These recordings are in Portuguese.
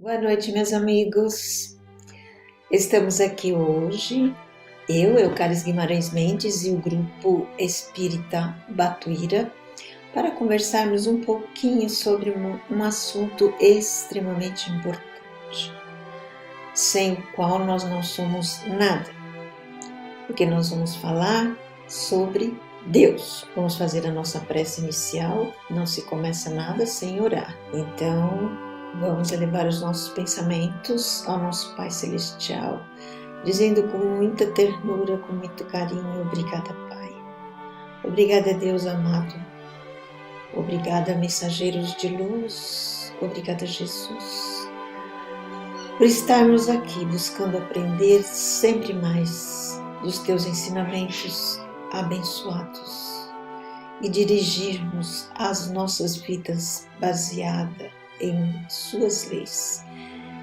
Boa noite, meus amigos. Estamos aqui hoje, Eucaris Guimarães Mendes e o grupo Espírita Batuíra, para conversarmos um pouquinho sobre um assunto extremamente importante, sem o qual nós não somos nada, porque nós vamos falar sobre Deus. Vamos fazer a nossa prece inicial, não se começa nada sem orar. Então, vamos elevar os nossos pensamentos ao nosso Pai Celestial, dizendo com muita ternura, com muito carinho: obrigada, Pai. Obrigada, Deus amado. Obrigada, mensageiros de luz. Obrigada, Jesus, por estarmos aqui buscando aprender sempre mais dos Teus ensinamentos abençoados e dirigirmos as nossas vidas baseadas em Suas leis,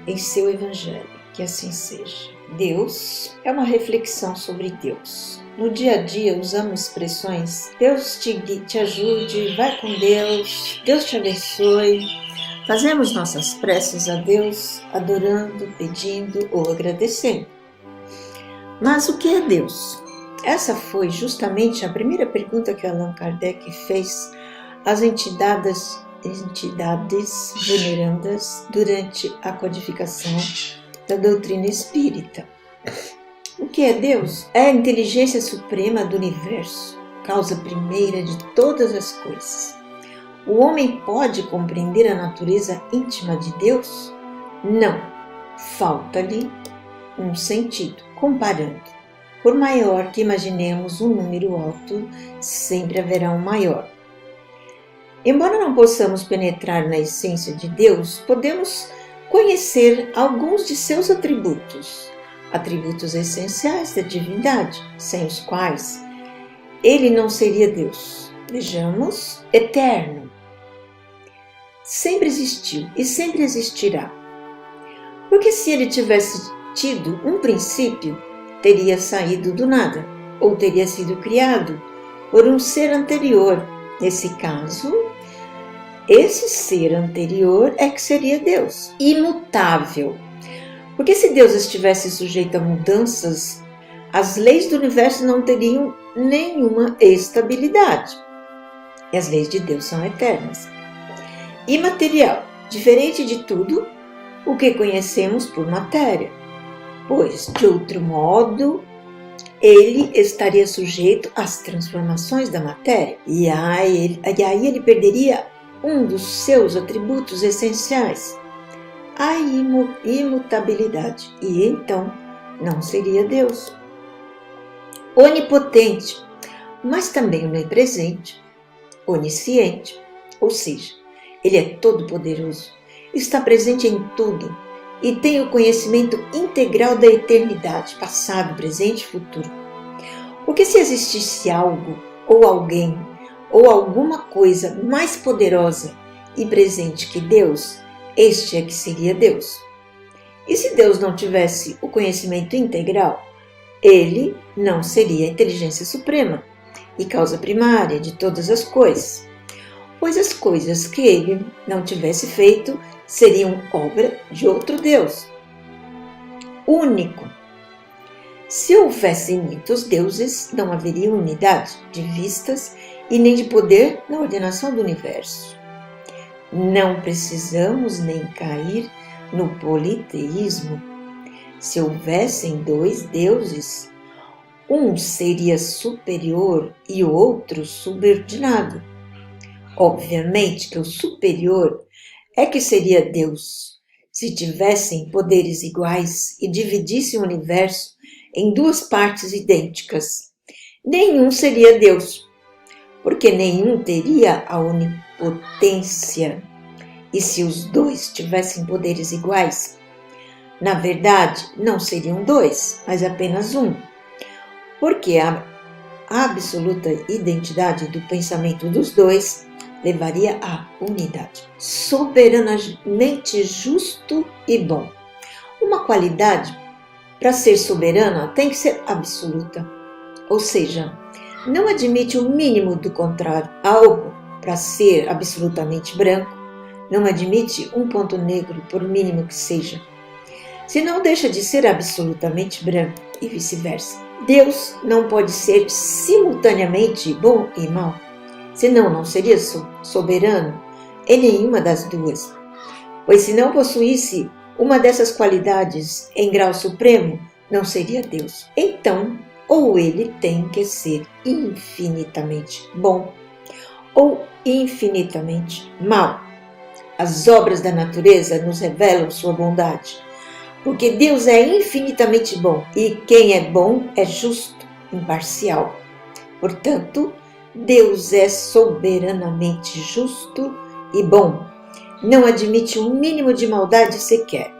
em Seu Evangelho, que assim seja. Deus é uma reflexão sobre Deus. No dia a dia usamos expressões: Deus te ajude, vai com Deus, Deus te abençoe. Fazemos nossas preces a Deus, adorando, pedindo ou agradecendo. Mas o que é Deus? Essa foi justamente a primeira pergunta que Allan Kardec fez às entidades venerandas durante a codificação da doutrina espírita. O que é Deus? É a inteligência suprema do universo, causa primeira de todas as coisas. O homem pode compreender a natureza íntima de Deus? Não. Falta-lhe um sentido. Comparando, por maior que imaginemos um número alto, sempre haverá um maior. Embora não possamos penetrar na essência de Deus, podemos conhecer alguns de seus atributos essenciais da divindade, sem os quais ele não seria Deus. Vejamos: eterno. Sempre existiu e sempre existirá. Porque se ele tivesse tido um princípio, teria saído do nada, ou teria sido criado por um ser anterior. Nesse caso, esse ser anterior é que seria Deus, imutável. Porque se Deus estivesse sujeito a mudanças, as leis do universo não teriam nenhuma estabilidade. E as leis de Deus são eternas. Imaterial, diferente de tudo o que conhecemos por matéria, pois, de outro modo, ele estaria sujeito às transformações da matéria, e aí ele perderia um dos seus atributos essenciais, a imutabilidade, e então não seria Deus. Onipotente, mas também onipresente, onisciente, ou seja, ele é todo-poderoso, está presente em tudo e tem o conhecimento integral da eternidade, passado, presente e futuro. Porque se existisse algo, ou alguém, ou alguma coisa mais poderosa e presente que Deus, este é que seria Deus. E se Deus não tivesse o conhecimento integral, ele não seria a inteligência suprema e causa primária de todas as coisas, pois as coisas que ele não tivesse feito seriam obra de outro Deus, único. Se houvessem muitos deuses, não haveria unidade de vistas e nem de poder na ordenação do universo. Não precisamos nem cair no politeísmo. Se houvessem dois deuses, um seria superior e o outro subordinado. Obviamente que o superior é que seria Deus. Se tivessem poderes iguais e dividissem o universo em duas partes idênticas, nenhum seria Deus, porque nenhum teria a onipotência. E se os dois tivessem poderes iguais, na verdade não seriam dois, mas apenas um, porque a absoluta identidade do pensamento dos dois levaria à unidade. Soberanamente justo e bom. Uma qualidade, para ser soberana, tem que ser absoluta, ou seja, não admite o mínimo do contrário. Algo, para ser absolutamente branco, não admite um ponto negro, por mínimo que seja. Senão deixa de ser absolutamente branco e vice-versa. Deus não pode ser simultaneamente bom e mau, senão não seria soberano em nenhuma das duas. Pois se não possuísse uma dessas qualidades em grau supremo, não seria Deus. Então, ou ele tem que ser infinitamente bom, ou infinitamente mau. As obras da natureza nos revelam sua bondade, porque Deus é infinitamente bom, e quem é bom é justo, imparcial. Portanto, Deus é soberanamente justo e bom, não admite um mínimo de maldade sequer.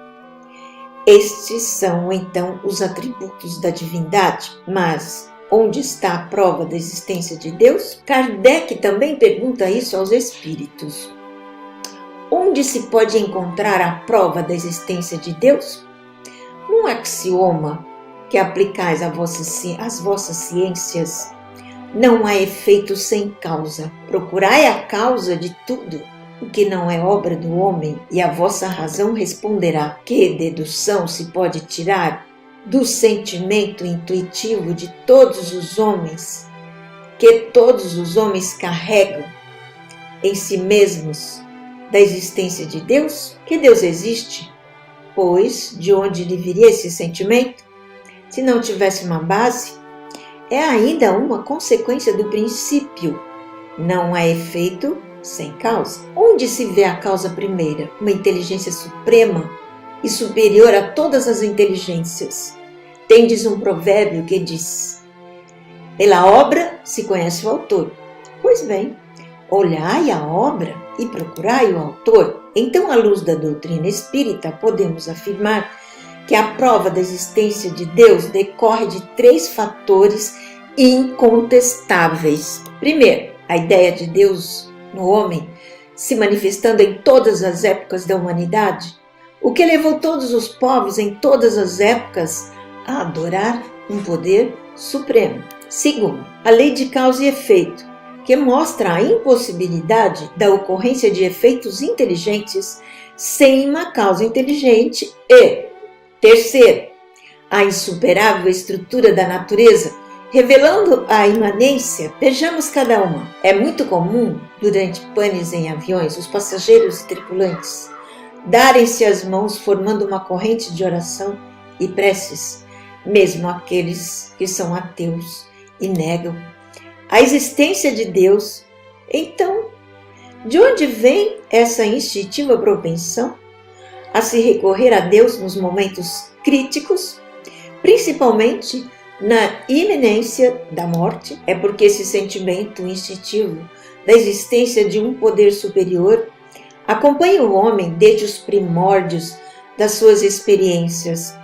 Estes são, então, os atributos da divindade. Mas onde está a prova da existência de Deus? Kardec também pergunta isso aos espíritos. Onde se pode encontrar a prova da existência de Deus? Num axioma que aplicais às vossas ciências: não há efeito sem causa. Procurai a causa de tudo o que não é obra do homem, e a vossa razão responderá. Que dedução se pode tirar do sentimento intuitivo de todos os homens, que todos os homens carregam em si mesmos, da existência de Deus? Que Deus existe? Pois de onde lhe viria esse sentimento? Se não tivesse uma base, é ainda uma consequência do princípio. Não há efeito sem causa. Onde se vê a causa primeira? Uma inteligência suprema e superior a todas as inteligências. Tendes um provérbio que diz: pela obra se conhece o autor. Pois bem, olhai a obra e procurai o autor. Então, à luz da doutrina espírita, podemos afirmar que a prova da existência de Deus decorre de 3 fatores incontestáveis. Primeiro, a ideia de Deus no homem se manifestando em todas as épocas da humanidade, o que levou todos os povos em todas as épocas a adorar um poder supremo. Segundo, a lei de causa e efeito, que mostra a impossibilidade da ocorrência de efeitos inteligentes sem uma causa inteligente. E, terceiro, a insuperável estrutura da natureza, revelando a imanência. Vejamos cada uma. É muito comum, durante panes em aviões, os passageiros e tripulantes darem-se as mãos formando uma corrente de oração e preces, mesmo aqueles que são ateus e negam a existência de Deus. Então, de onde vem essa instintiva propensão a se recorrer a Deus nos momentos críticos, principalmente na iminência da morte? É porque esse sentimento instintivo da existência de um poder superior acompanha o homem desde os primórdios das suas experiências.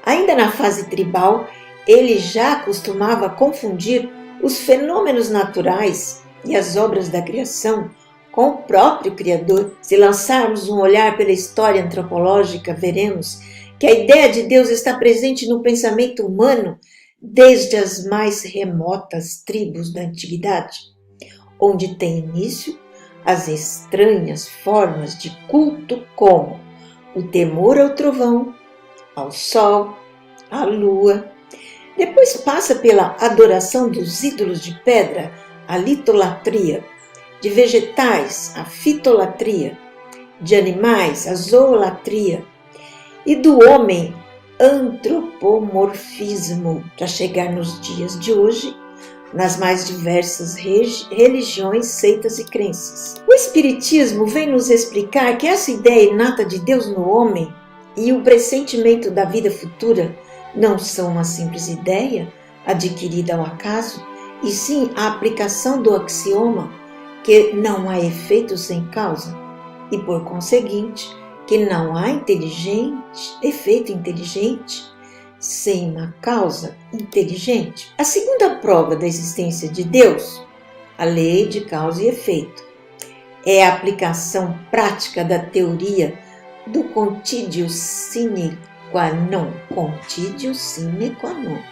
Ainda na fase tribal, ele já costumava confundir os fenômenos naturais e as obras da criação com o próprio Criador. Se lançarmos um olhar pela história antropológica, veremos que a ideia de Deus está presente no pensamento humano desde as mais remotas tribos da antiguidade, onde tem início as estranhas formas de culto como o temor ao trovão, ao sol, à lua. Depois passa pela adoração dos ídolos de pedra, a litolatria, de vegetais, a fitolatria, de animais, a zoolatria, e do homem, antropomorfismo, para chegar nos dias de hoje, nas mais diversas religiões, seitas e crenças. O Espiritismo vem nos explicar que essa ideia inata de Deus no homem e o pressentimento da vida futura não são uma simples ideia adquirida ao acaso, e sim a aplicação do axioma que não há efeito sem causa, e por conseguinte, que não há efeito inteligente sem uma causa inteligente. A segunda prova da existência de Deus, a lei de causa e efeito, é a aplicação prática da teoria do contídio sine qua non,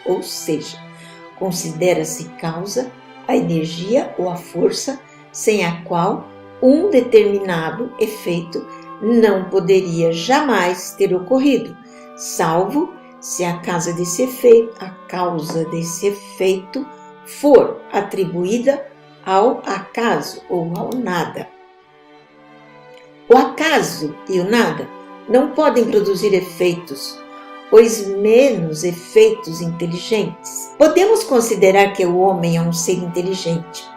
ou seja, considera-se causa a energia ou a força sem a qual um determinado efeito não poderia jamais ter ocorrido, salvo se a causa desse efeito for atribuída ao acaso ou ao nada. O acaso e o nada não podem produzir efeitos, pois menos efeitos inteligentes. Podemos considerar que o homem é um ser inteligente.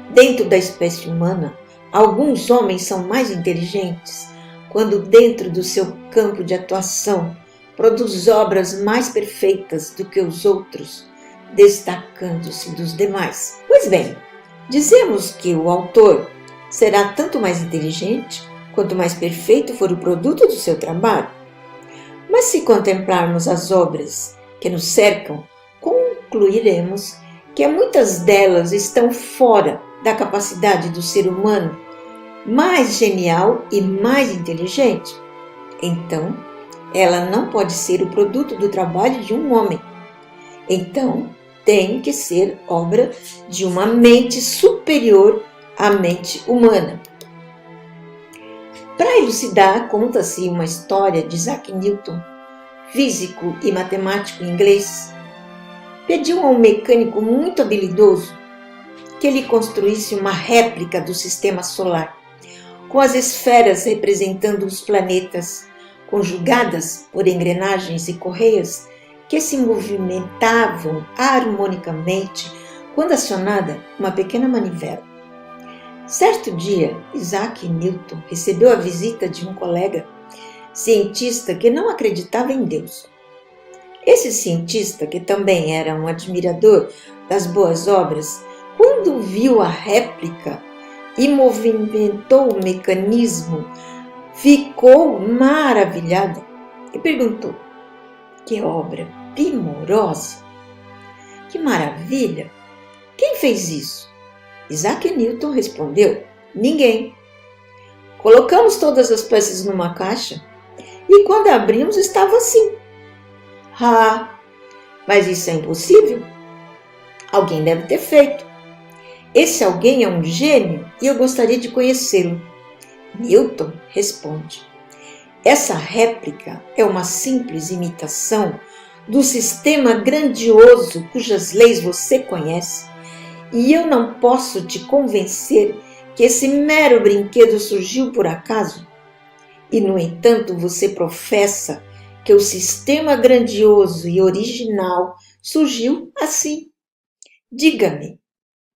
Dentro da espécie humana, alguns homens são mais inteligentes quando dentro do seu campo de atuação produz obras mais perfeitas do que os outros, destacando-se dos demais. Pois bem, dizemos que o autor será tanto mais inteligente quanto mais perfeito for o produto do seu trabalho. Mas se contemplarmos as obras que nos cercam, concluiremos que muitas delas estão fora da capacidade do ser humano mais genial e mais inteligente. Então, ela não pode ser o produto do trabalho de um homem. Então, tem que ser obra de uma mente superior à mente humana. Para elucidar, conta-se uma história de Isaac Newton, físico e matemático inglês. Pediu a um mecânico muito habilidoso que ele construísse uma réplica do sistema solar, com as esferas representando os planetas, conjugadas por engrenagens e correias que se movimentavam harmonicamente quando acionada uma pequena manivela. Certo dia, Isaac Newton recebeu a visita de um colega, cientista que não acreditava em Deus. Esse cientista, que também era um admirador das boas obras, quando viu a réplica e movimentou o mecanismo, ficou maravilhado e perguntou: que obra primorosa! Que maravilha! Quem fez isso? Isaac Newton respondeu: ninguém. Colocamos todas as peças numa caixa e quando abrimos estava assim. Ah, mas isso é impossível. Alguém deve ter feito. Esse alguém é um gênio e eu gostaria de conhecê-lo. Newton responde: essa réplica é uma simples imitação do sistema grandioso cujas leis você conhece, e eu não posso te convencer que esse mero brinquedo surgiu por acaso. E, no entanto, você professa que o sistema grandioso e original surgiu assim. Diga-me,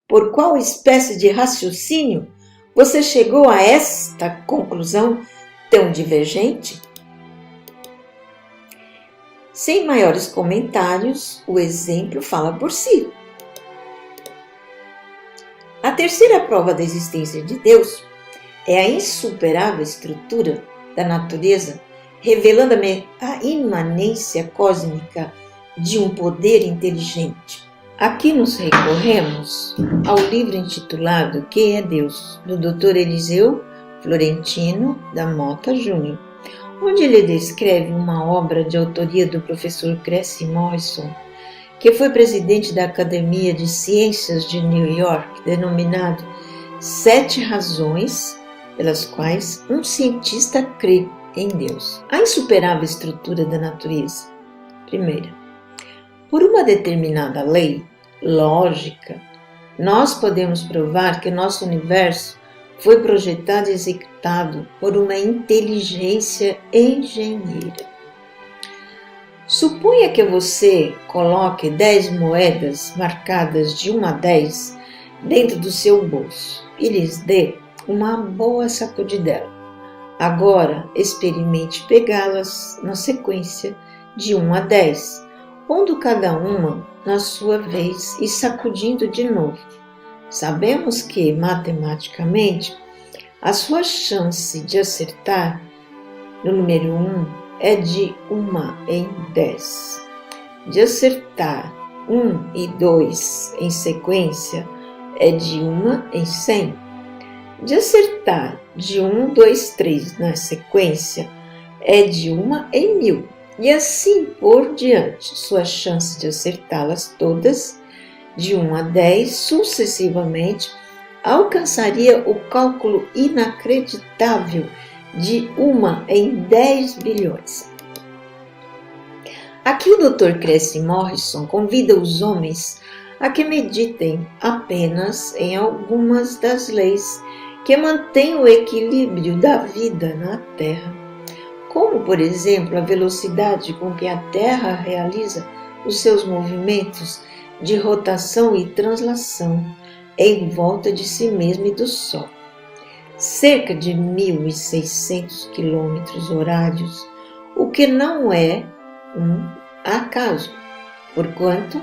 por qual espécie de raciocínio você chegou a esta conclusão tão divergente? Sem maiores comentários, o exemplo fala por si. A terceira prova da existência de Deus é a insuperável estrutura da natureza, revelando a imanência cósmica de um poder inteligente. Aqui nos recorremos ao livro intitulado Quem é Deus, do Dr. Eliseu Florentino da Mota Júnior, onde ele descreve uma obra de autoria do professor Cressy Morrison, que foi presidente da Academia de Ciências de New York, denominado 7 razões pelas quais um cientista crê em Deus. A insuperável estrutura da natureza. Primeira, por uma determinada lei lógica, nós podemos provar que nosso universo foi projetado e executado por uma inteligência engenheira. Suponha que você coloque 10 moedas marcadas de 1 a 10 dentro do seu bolso e lhes dê uma boa sacudidela. Agora, experimente pegá-las na sequência de 1 a 10, pondo cada uma na sua vez e sacudindo de novo. Sabemos que, matematicamente, a sua chance de acertar no número 1 é de 1 em 10. De acertar 1 e 2 em sequência é de 1 em 100. De acertar de 1, 2, 3 na sequência é de 1 em 1000. E assim por diante. Sua chance de acertá-las todas, de 1 a 10, sucessivamente, alcançaria o cálculo inacreditável de 1 em 10 bilhões. Aqui o Dr. Cressy Morrison convida os homens a que meditem apenas em algumas das leis que mantêm o equilíbrio da vida na Terra, como, por exemplo, a velocidade com que a Terra realiza os seus movimentos de rotação e translação em volta de si mesma e do Sol. Cerca de 1.600 km/h, o que não é um acaso, porquanto,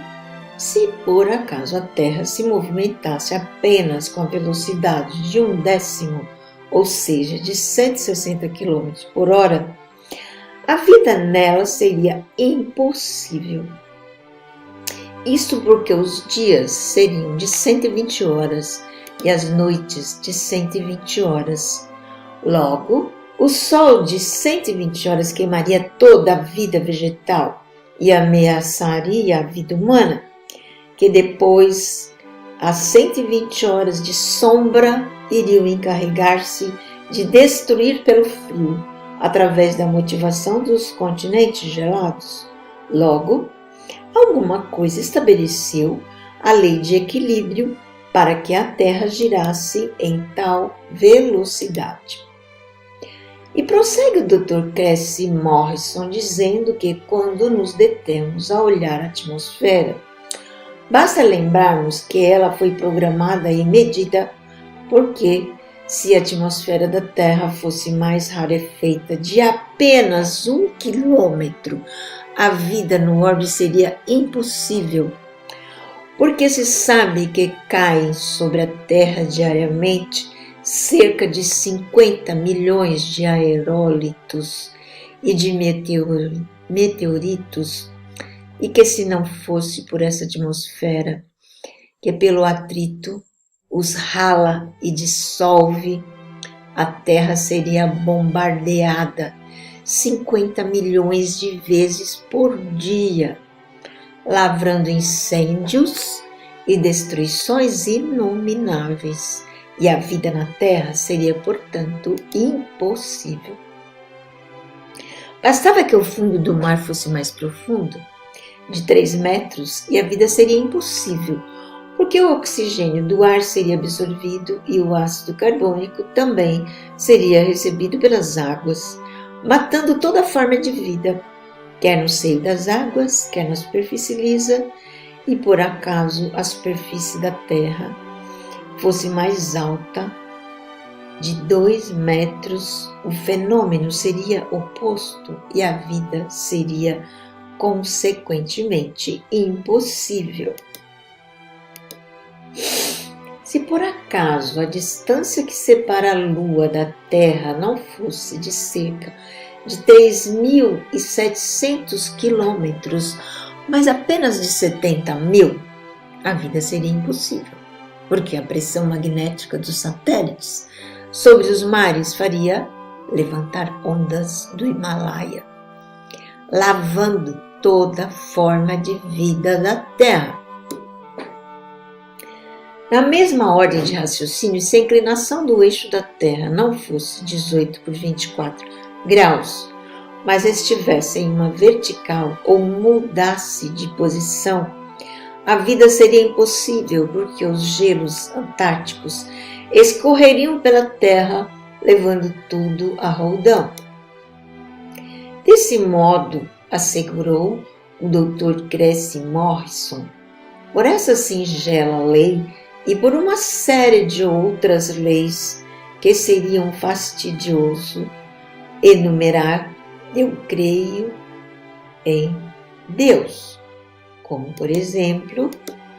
se por acaso a Terra se movimentasse apenas com a velocidade de 1/10, ou seja, de 160 km por hora, a vida nela seria impossível. Isto porque os dias seriam de 120 horas e as noites de 120 horas. Logo, o Sol de 120 horas queimaria toda a vida vegetal e ameaçaria a vida humana, que depois, as 120 horas de sombra iriam encarregar-se de destruir pelo frio, através da motivação dos continentes gelados. Logo, alguma coisa estabeleceu a lei de equilíbrio para que a Terra girasse em tal velocidade. E prossegue o Dr. Cressy Morrison dizendo que quando nos detemos a olhar a atmosfera, basta lembrarmos que ela foi programada e medida porque, se a atmosfera da Terra fosse mais rarefeita de apenas 1 quilômetro, a vida no orbe seria impossível, porque se sabe que caem sobre a Terra diariamente cerca de 50 milhões de aerólitos e de meteoritos, e que se não fosse por essa atmosfera, que pelo atrito os rala e dissolve, a Terra seria bombardeada 50 milhões de vezes por dia, lavrando incêndios e destruições inomináveis, e a vida na Terra seria, portanto, impossível. Bastava que o fundo do mar fosse mais profundo, de 3 metros, e a vida seria impossível, porque o oxigênio do ar seria absorvido e o ácido carbônico também seria recebido pelas águas, matando toda forma de vida, quer no seio das águas, quer na superfície lisa, e por acaso a superfície da Terra fosse mais alta, de 2 metros, o fenômeno seria oposto e a vida seria, consequentemente, impossível. Se por acaso a distância que separa a Lua da Terra não fosse de cerca de 3.700 quilômetros, mas apenas de 70.000, a vida seria impossível, porque a pressão magnética dos satélites sobre os mares faria levantar ondas do Himalaia, lavando toda forma de vida da Terra. Na mesma ordem de raciocínio, se a inclinação do eixo da Terra não fosse 18 por 24 graus, mas estivesse em uma vertical ou mudasse de posição, a vida seria impossível, porque os gelos antárticos escorreriam pela Terra, levando tudo a roldão. Desse modo, assegurou o Dr. Cressy Morrison, por essa singela lei e por uma série de outras leis que seriam fastidioso enumerar, eu creio em Deus, como, por exemplo,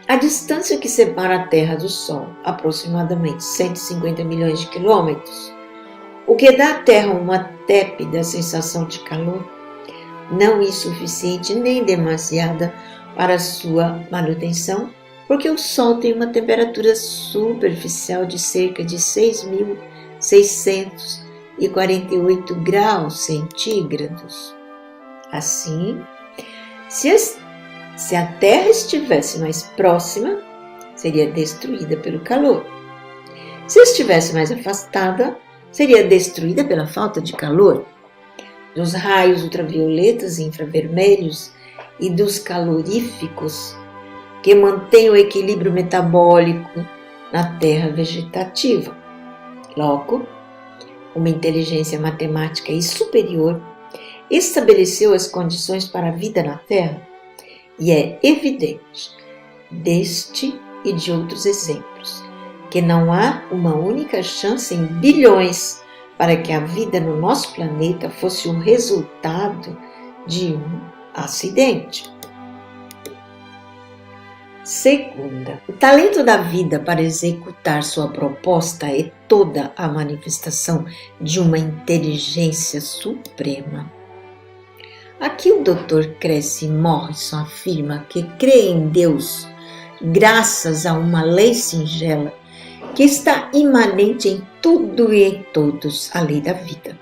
a distância que separa a Terra do Sol, aproximadamente 150 milhões de quilômetros, o que dá à Terra uma tépida sensação de calor, não insuficiente nem demasiada para sua manutenção, porque o Sol tem uma temperatura superficial de cerca de 6.648 graus centígrados. Assim, se a Terra estivesse mais próxima, seria destruída pelo calor. Se estivesse mais afastada, seria destruída pela falta de calor, dos raios ultravioletas e infravermelhos e dos caloríficos que mantêm o equilíbrio metabólico na terra vegetativa. Logo, uma inteligência matemática e superior estabeleceu as condições para a vida na Terra, e é evidente, deste e de outros exemplos, que não há uma única chance em bilhões para que a vida no nosso planeta fosse o resultado de um acidente. Segunda, o talento da vida para executar sua proposta é toda a manifestação de uma inteligência suprema. Aqui o Dr. Cressy Morrison afirma que crê em Deus graças a uma lei singela que está imanente em tudo e em todos, a lei da vida.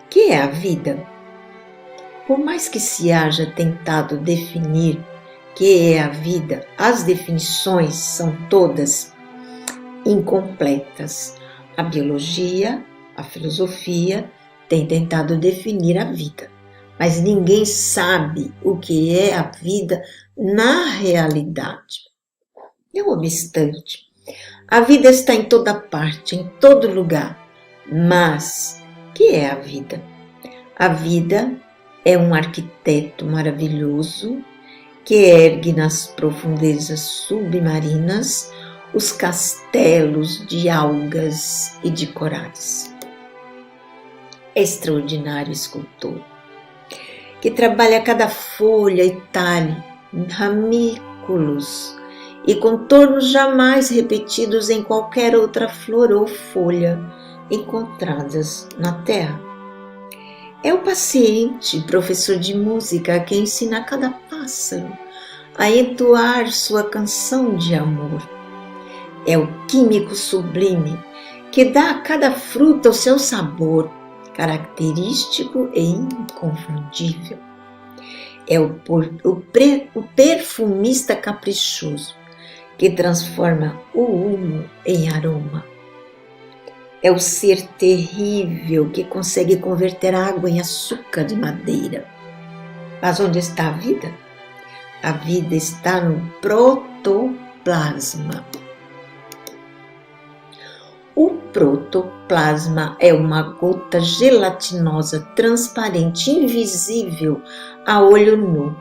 Que é a vida? Por mais que se haja tentado definir que é a vida, as definições são todas incompletas. A biologia, a filosofia têm tentado definir a vida, mas ninguém sabe o que é a vida na realidade. Não obstante, a vida está em toda parte, em todo lugar. Mas, que é a vida? A vida é um arquiteto maravilhoso que ergue nas profundezas submarinas os castelos de algas e de corais. Extraordinário escultor, que trabalha cada folha e talhe, ramículos e contornos jamais repetidos em qualquer outra flor ou folha encontradas na terra. É o paciente professor de música que ensina a cada pássaro a entoar sua canção de amor. É o químico sublime que dá a cada fruta o seu sabor característico e inconfundível. É o perfumista caprichoso que transforma o humo em aroma. É o ser terrível que consegue converter água em açúcar de madeira. Mas onde está a vida? A vida está no protoplasma. O protoplasma é uma gota gelatinosa, transparente, invisível a olho nu.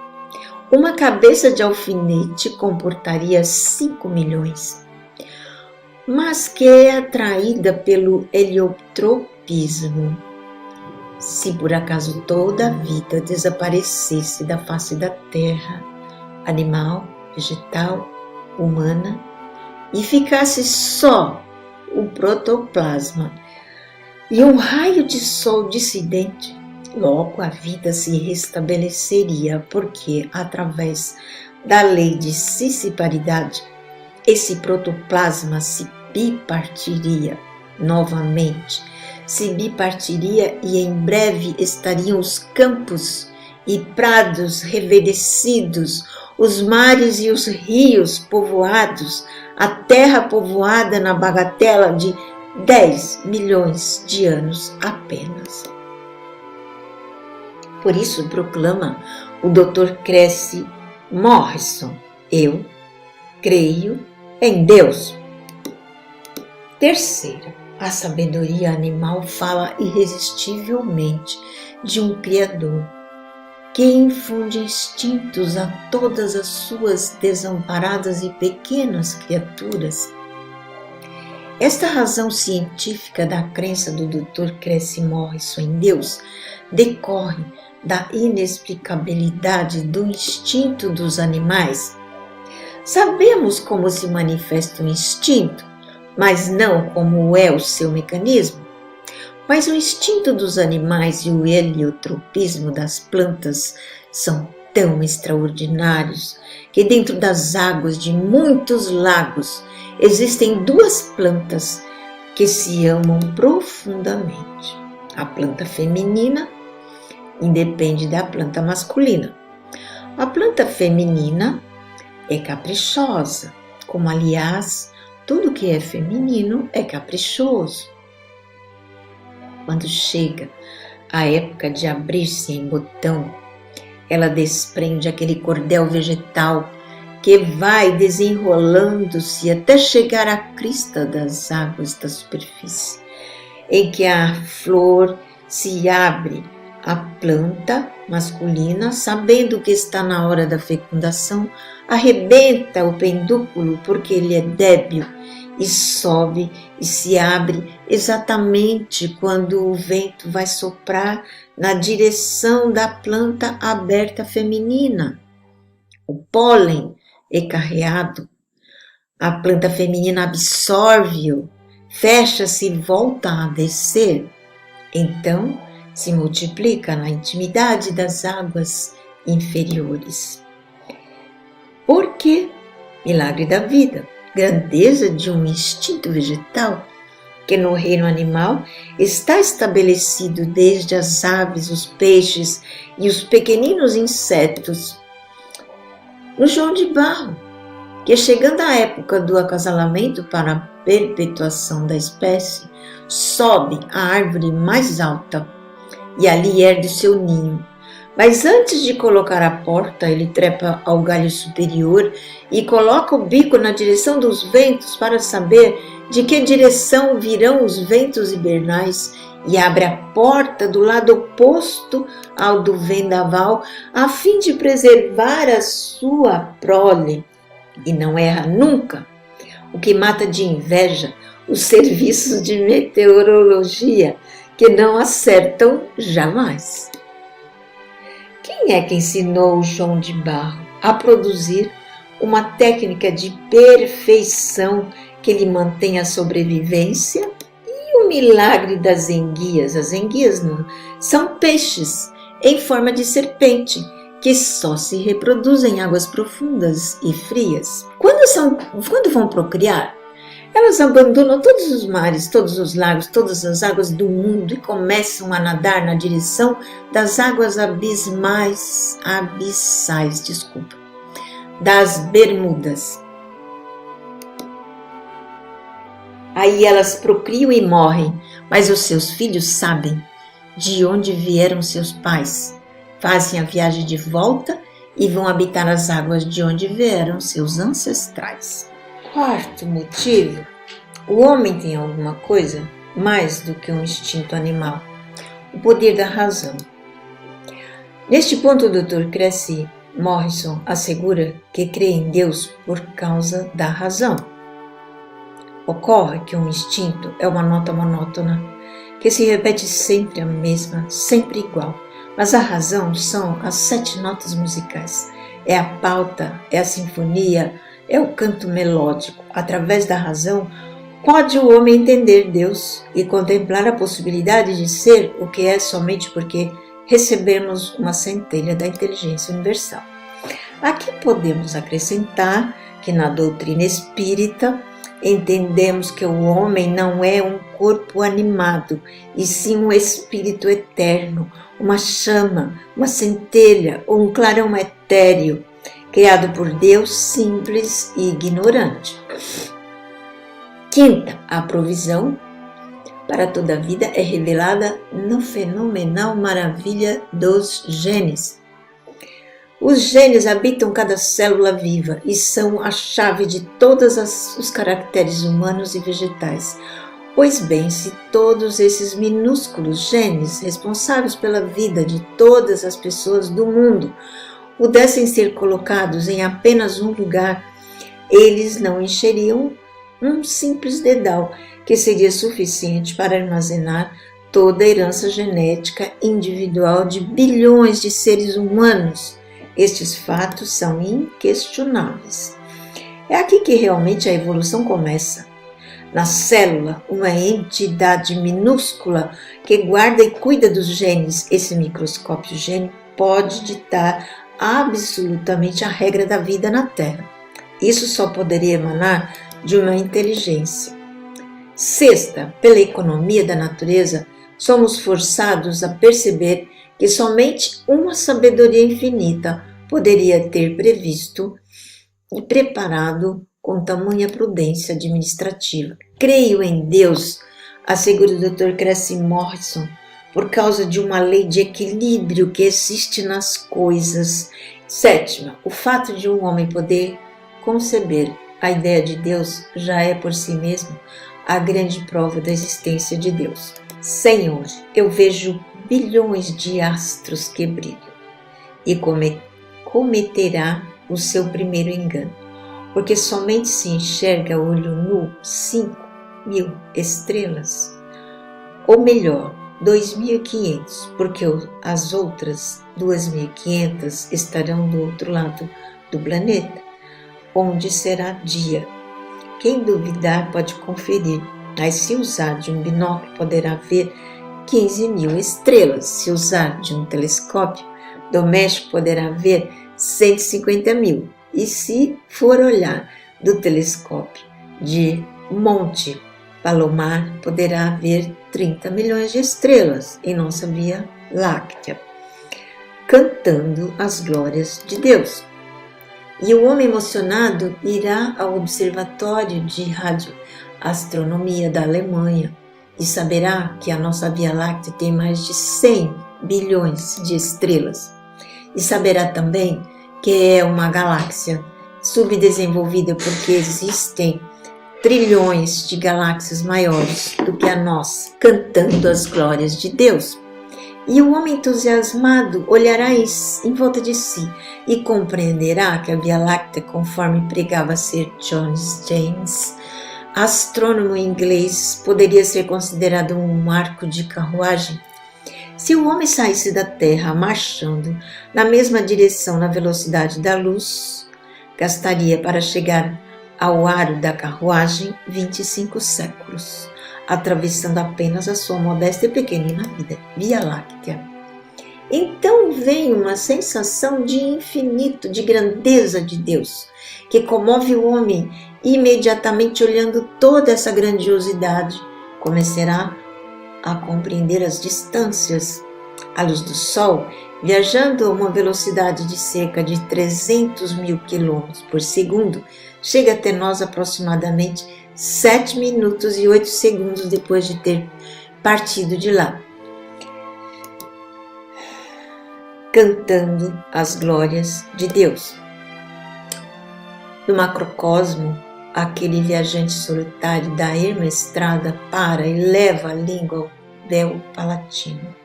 Uma cabeça de alfinete comportaria 5 milhões. Mas que é atraída pelo heliotropismo. Se por acaso toda a vida desaparecesse da face da terra, animal, vegetal, humana, e ficasse só o protoplasma e um raio de sol dissidente, logo a vida se restabeleceria, porque através da lei de cisparidade, esse protoplasma se bipartiria novamente, se bipartiria e em breve estariam os campos e prados reverdecidos, os mares e os rios povoados, a terra povoada na bagatela de 10 milhões de anos apenas. Por isso proclama o Dr. Cressy Morrison: eu creio em Deus. Terceira, a sabedoria animal fala irresistivelmente de um Criador que infunde instintos a todas as suas desamparadas e pequenas criaturas. Esta razão científica da crença do Dr. Cressy Morrison em Deus decorre da inexplicabilidade do instinto dos animais. Sabemos como se manifesta o instinto, mas não como é o seu mecanismo. Mas o instinto dos animais e o heliotropismo das plantas são tão extraordinários que dentro das águas de muitos lagos existem duas plantas que se amam profundamente. A planta feminina independe da planta masculina. A planta feminina é caprichosa, como aliás tudo que é feminino é caprichoso. Quando chega a época de abrir-se em botão, ela desprende aquele cordel vegetal que vai desenrolando-se até chegar à crista das águas da superfície, em que a flor se abre. A planta masculina, sabendo que está na hora da fecundação, arrebenta o pendúculo porque ele é débil e sobe e se abre exatamente quando o vento vai soprar na direção da planta aberta feminina. O pólen é carreado, a planta feminina absorve-o, fecha-se e volta a descer. Então, se multiplica na intimidade das águas inferiores. Por quê? Milagre da vida, grandeza de um instinto vegetal que no reino animal está estabelecido desde as aves, os peixes e os pequeninos insetos. No João de Barro, que chegando à época do acasalamento para a perpetuação da espécie, sobe à árvore mais alta e ali ergue seu ninho. Mas antes de colocar a porta, ele trepa ao galho superior e coloca o bico na direção dos ventos para saber de que direção virão os ventos hibernais e abre a porta do lado oposto ao do vendaval a fim de preservar a sua prole. E não erra nunca, o que mata de inveja os serviços de meteorologia, que não acertam jamais. Quem é que ensinou o João de Barro a produzir uma técnica de perfeição que lhe mantém a sobrevivência? E o milagre das enguias? As enguias não, são peixes em forma de serpente que só se reproduzem em águas profundas e frias. Quando vão procriar, elas abandonam todos os mares, todos os lagos, todas as águas do mundo e começam a nadar na direção das águas abissais, das Bermudas. Aí elas procriam e morrem, mas os seus filhos sabem de onde vieram seus pais, fazem a viagem de volta e vão habitar as águas de onde vieram seus ancestrais. Quarto motivo, o homem tem alguma coisa mais do que um instinto animal, o poder da razão. Neste ponto, o Dr. Cressy Morrison assegura que crê em Deus por causa da razão. Ocorre que um instinto é uma nota monótona, que se repete sempre a mesma, sempre igual, mas a razão são as 7 notas musicais, é a pauta, é a sinfonia, é o canto melódico. Através da razão, pode o homem entender Deus e contemplar a possibilidade de ser o que é somente porque recebemos uma centelha da inteligência universal. Aqui podemos acrescentar que na doutrina espírita entendemos que o homem não é um corpo animado, e sim um espírito eterno, uma chama, uma centelha ou um clarão etéreo, criado por Deus, simples e ignorante. Quinta, a provisão para toda a vida é revelada na fenomenal maravilha dos genes. Os genes habitam cada célula viva e são a chave de todos os caracteres humanos e vegetais. Pois bem, se todos esses minúsculos genes, responsáveis pela vida de todas as pessoas do mundo, pudessem ser colocados em apenas um lugar, eles não encheriam um simples dedal, que seria suficiente para armazenar toda a herança genética individual de bilhões de seres humanos. Estes fatos são inquestionáveis. É aqui que realmente a evolução começa. Na célula, uma entidade minúscula que guarda e cuida dos genes, esse microscópio gênico pode ditar absolutamente a regra da vida na Terra. Isso só poderia emanar de uma inteligência. Sexta, pela economia da natureza, somos forçados a perceber que somente uma sabedoria infinita poderia ter previsto e preparado com tamanha prudência administrativa. Creio em Deus, assegura o Dr. Cressy Morrison, por causa de uma lei de equilíbrio que existe nas coisas. Sétima, o fato de um homem poder conceber a ideia de Deus já é por si mesmo a grande prova da existência de Deus. Senhor, eu vejo bilhões de astros que brilham, e cometerá o seu primeiro engano, porque somente se enxerga a olho nu 5.000 estrelas, ou melhor, 2.500, porque as outras 2.500 estarão do outro lado do planeta, onde será dia. Quem duvidar pode conferir, mas se usar de um binóculo poderá ver 15.000 estrelas. Se usar de um telescópio doméstico poderá ver 150.000. E se for olhar do telescópio de Monte Palomar, poderá ver 30 milhões de estrelas em nossa Via Láctea, cantando as glórias de Deus. E o homem emocionado irá ao Observatório de Radioastronomia da Alemanha e saberá que a nossa Via Láctea tem mais de 100 bilhões de estrelas. E saberá também que é uma galáxia subdesenvolvida porque existem trilhões de galáxias maiores do que a nossa, cantando as glórias de Deus. E o homem entusiasmado olhará em volta de si e compreenderá que a Via Láctea, conforme pregava ser John James, astrônomo inglês, poderia ser considerado um arco de carruagem. Se o homem saísse da Terra marchando na mesma direção na velocidade da luz, gastaria para chegar ao aro da carruagem 25 séculos, atravessando apenas a sua modesta e pequenina Via Láctea. Então vem uma sensação de infinito, de grandeza de Deus, que comove o homem e imediatamente olhando toda essa grandiosidade, começará a compreender as distâncias. A luz do Sol, viajando a uma velocidade de cerca de 300.000 km por segundo, chega até nós aproximadamente 7 minutos e 8 segundos depois de ter partido de lá, cantando as glórias de Deus. No macrocosmo, aquele viajante solitário da erma estrada para e leva a língua ao véu palatino.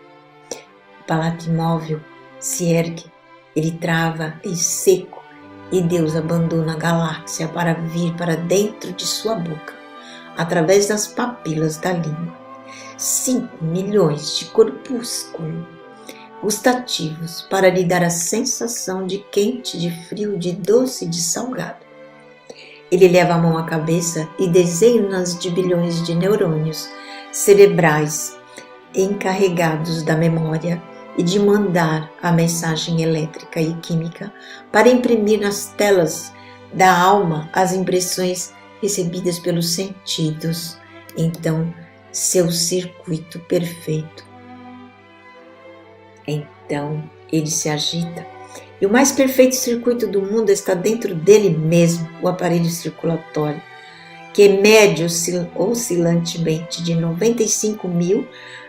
O palato imóvel se ergue, ele trava e seco, e Deus abandona a galáxia para vir para dentro de sua boca, através das papilas da língua. 5 milhões de corpúsculos gustativos para lhe dar a sensação de quente, de frio, de doce e de salgado. Ele leva a mão à cabeça e dezenas de bilhões de neurônios cerebrais encarregados da memória e de mandar a mensagem elétrica e química para imprimir nas telas da alma as impressões recebidas pelos sentidos. Então, seu circuito perfeito. Então, ele se agita. E o mais perfeito circuito do mundo está dentro dele mesmo, o aparelho circulatório, que mede oscilantemente de 95.000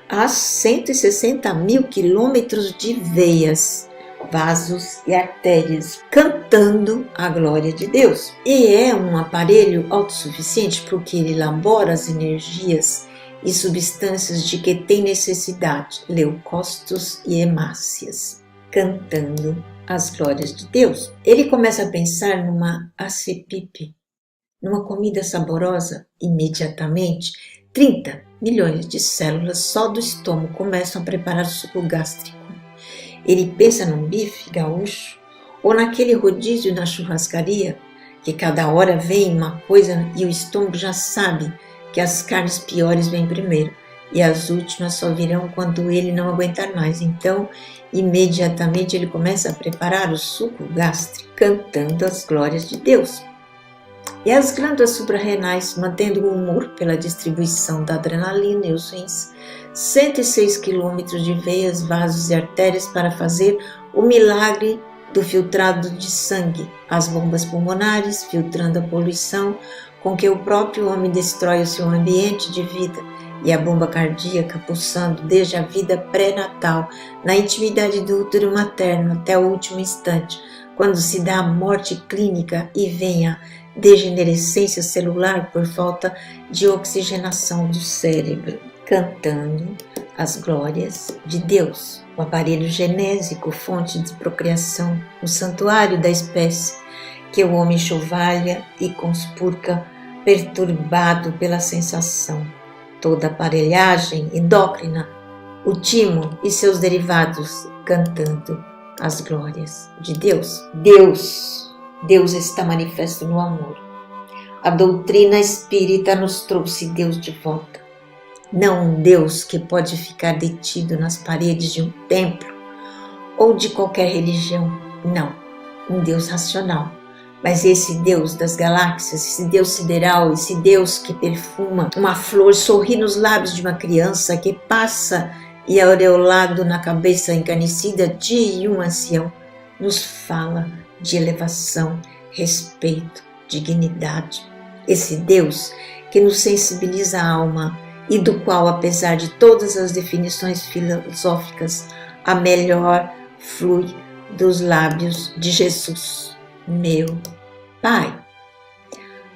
a 160.000 quilômetros de veias, vasos e artérias, cantando a glória de Deus. E é um aparelho autossuficiente porque ele elabora as energias e substâncias de que tem necessidade, leucócitos e hemácias, cantando as glórias de Deus. Ele começa a pensar numa acepipe, numa comida saborosa. Imediatamente, 30 milhões de células só do estômago começam a preparar o suco gástrico. Ele pensa num bife gaúcho ou naquele rodízio na churrascaria, que cada hora vem uma coisa e o estômago já sabe que as carnes piores vêm primeiro e as últimas só virão quando ele não aguentar mais. Então, imediatamente ele começa a preparar o suco gástrico, cantando as glórias de Deus. E as glândulas suprarrenais, mantendo o humor pela distribuição da adrenalina e os rins, 106 quilômetros de veias, vasos e artérias para fazer o milagre do filtrado de sangue às bombas pulmonares, filtrando a poluição com que o próprio homem destrói o seu ambiente de vida, e a bomba cardíaca pulsando desde a vida pré-natal, na intimidade do útero materno até o último instante, quando se dá a morte clínica e vem a degenerescência celular por falta de oxigenação do cérebro, cantando as glórias de Deus, o aparelho genésico, fonte de procriação, o santuário da espécie, que o homem chuvalha e conspurca, perturbado pela sensação. Toda a aparelhagem endócrina, o timo e seus derivados, cantando as glórias de Deus. Deus está manifesto no amor. A doutrina espírita nos trouxe Deus de volta. Não um Deus que pode ficar detido nas paredes de um templo ou de qualquer religião. Não, um Deus racional. Mas esse Deus das galáxias, esse Deus sideral, esse Deus que perfuma uma flor, sorri nos lábios de uma criança, que passa e aureolado na cabeça encanecida de um ancião, nos fala de elevação, respeito, dignidade. Esse Deus que nos sensibiliza a alma e do qual, apesar de todas as definições filosóficas, a melhor flui dos lábios de Jesus, meu Pai.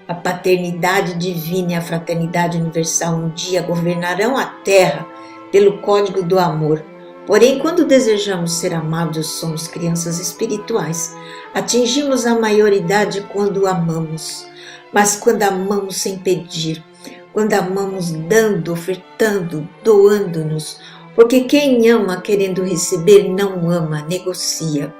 A paternidade divina e a fraternidade universal um dia governarão a terra pelo código do amor. Porém, quando desejamos ser amados, somos crianças espirituais. Atingimos a maioridade quando amamos, mas quando amamos sem pedir, quando amamos dando, ofertando, doando-nos, porque quem ama querendo receber não ama, negocia.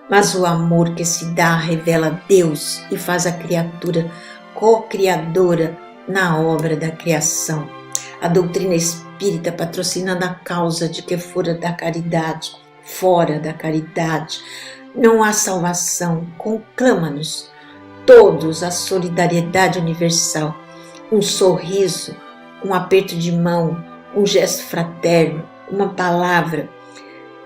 Mas o amor que se dá revela Deus e faz a criatura co-criadora na obra da criação. A doutrina espírita patrocinando a causa de que fora da caridade, não há salvação, conclama-nos todos a solidariedade universal, um sorriso, um aperto de mão, um gesto fraterno, uma palavra,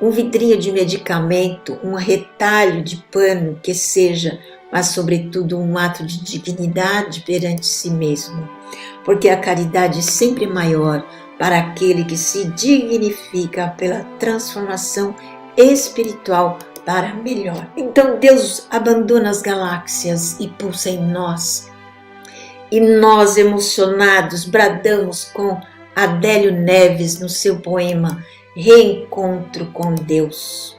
um vidrinho de medicamento, um retalho de pano que seja, mas sobretudo um ato de dignidade perante si mesmo, porque a caridade é sempre maior para aquele que se dignifica pela transformação espiritual para melhor. Então Deus abandona as galáxias e pulsa em nós, e nós emocionados bradamos com Adélio Neves no seu poema Reencontro com Deus.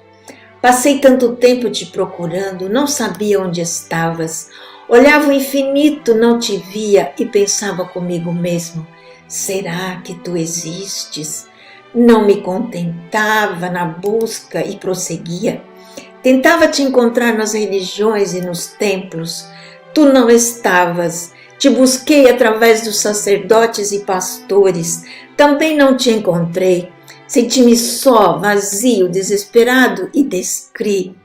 Passei tanto tempo te procurando, não sabia onde estavas. Olhava o infinito, não te via e pensava comigo mesmo: será que tu existes? Não me contentava na busca e prosseguia. Tentava te encontrar nas religiões e nos templos. Tu não estavas. Te busquei através dos sacerdotes e pastores. Também não te encontrei. Senti-me só, vazio, desesperado e descri.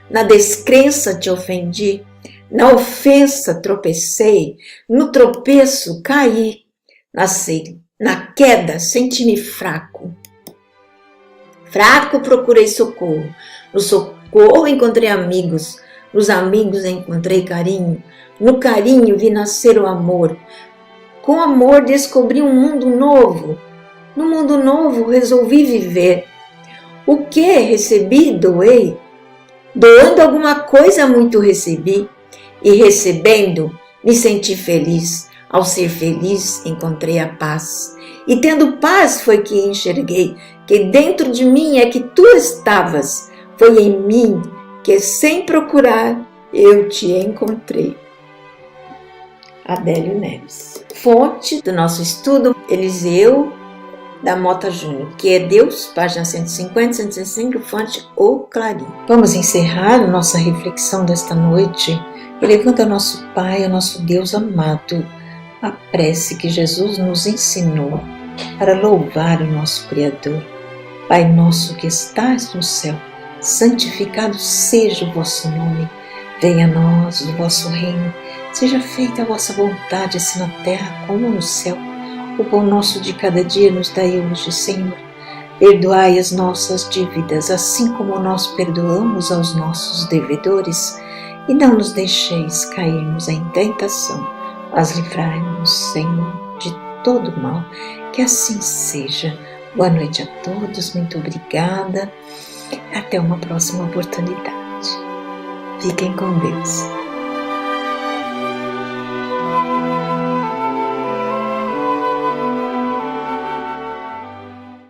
Na descrença te ofendi, na ofensa tropecei, no tropeço caí. Na queda senti-me fraco. Fraco procurei socorro, no socorro encontrei amigos, nos amigos encontrei carinho, no carinho vi nascer o amor. Com amor descobri um mundo novo. No mundo novo resolvi viver. O que recebi, doei. Doando alguma coisa muito recebi. E recebendo, me senti feliz. Ao ser feliz, encontrei a paz. E tendo paz foi que enxerguei que dentro de mim é que tu estavas. Foi em mim que, sem procurar, eu te encontrei. Adélio Neves. Fonte do nosso estudo, Eliseu da Mota Júnior, que é Deus, página 150, 165, fonte O Clarim. Vamos encerrar a nossa reflexão desta noite, elevando ao nosso Pai, ao nosso Deus amado, a prece que Jesus nos ensinou para louvar o nosso Criador. Pai nosso que estás no céu, santificado seja o vosso nome. Venha a nós o vosso reino, seja feita a vossa vontade, assim na terra como no céu. O pão nosso de cada dia nos dai hoje, Senhor. Perdoai as nossas dívidas, assim como nós perdoamos aos nossos devedores, e não nos deixeis cairmos em tentação, mas livrai-nos, Senhor, de todo mal. Que assim seja. Boa noite a todos, muito obrigada. Até uma próxima oportunidade. Fiquem com Deus.